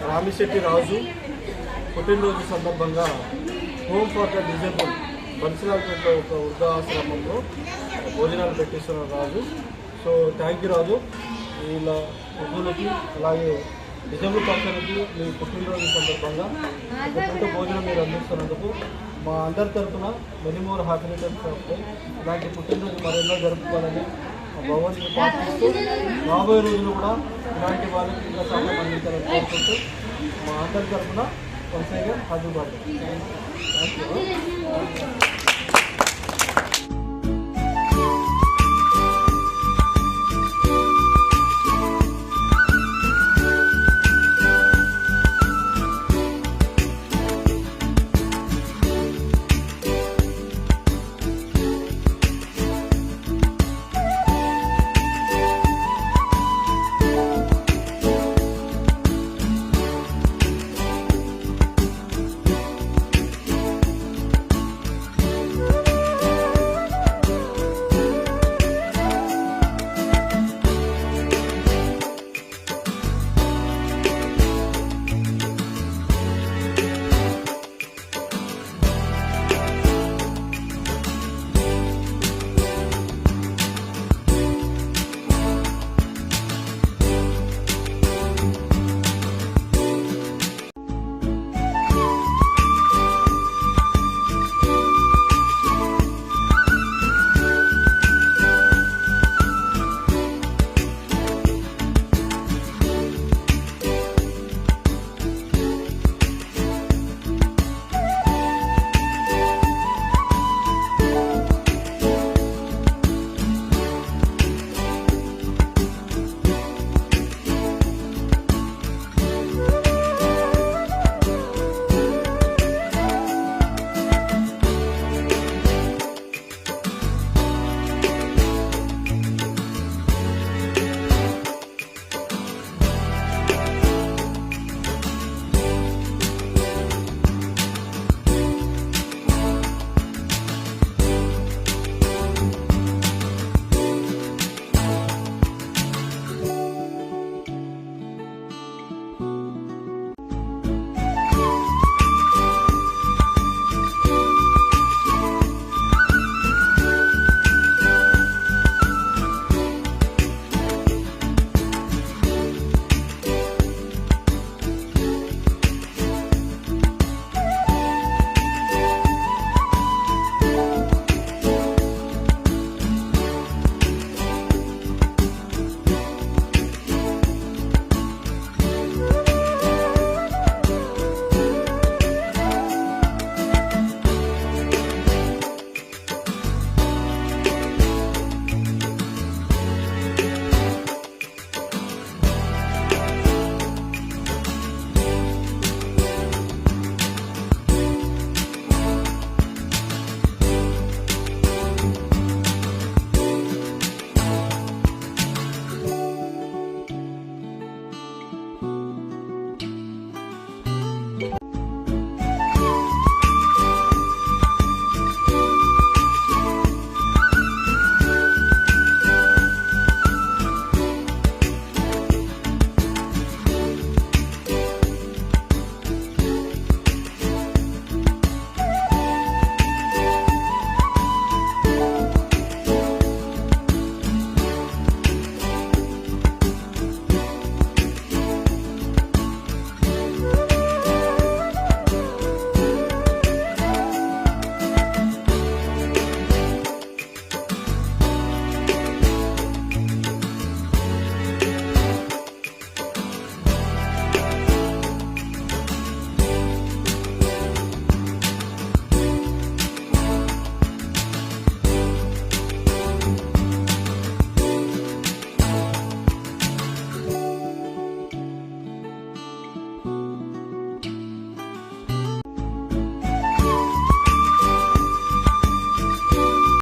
రామిశెట్టి రాజు పుట్టినరోజు సందర్భంగా home for the disable బన్సిలాల్పేటలో ఒక వృద్ధాశ్రమంలో భోజనాలు పెట్టిస్తున్నారు రాజు. సో థ్యాంక్ యూ రాజు. వీళ్ళ వృద్ధులకి అలాగే డిజేబుల్ పర్సన్కి మీ పుట్టినరోజు సందర్భంగా ఒక పూట భోజనం మీరు అందిస్తున్నందుకు మా అందరి తరఫున many more happy returns of day. ఇలాంటి పుట్టినరోజు మరెన్నో జరుపుకోవాలని భగవంతుని ప్రార్థిస్తూ రాబోయే రోజులు కూడా ఇలాంటి వాళ్ళకి ఇంకా చాలా అందించాలని కోరుకుంటూ మా అందరి తరఫున కొనసాగా హ్యాపీ బర్త్డే. Thank you.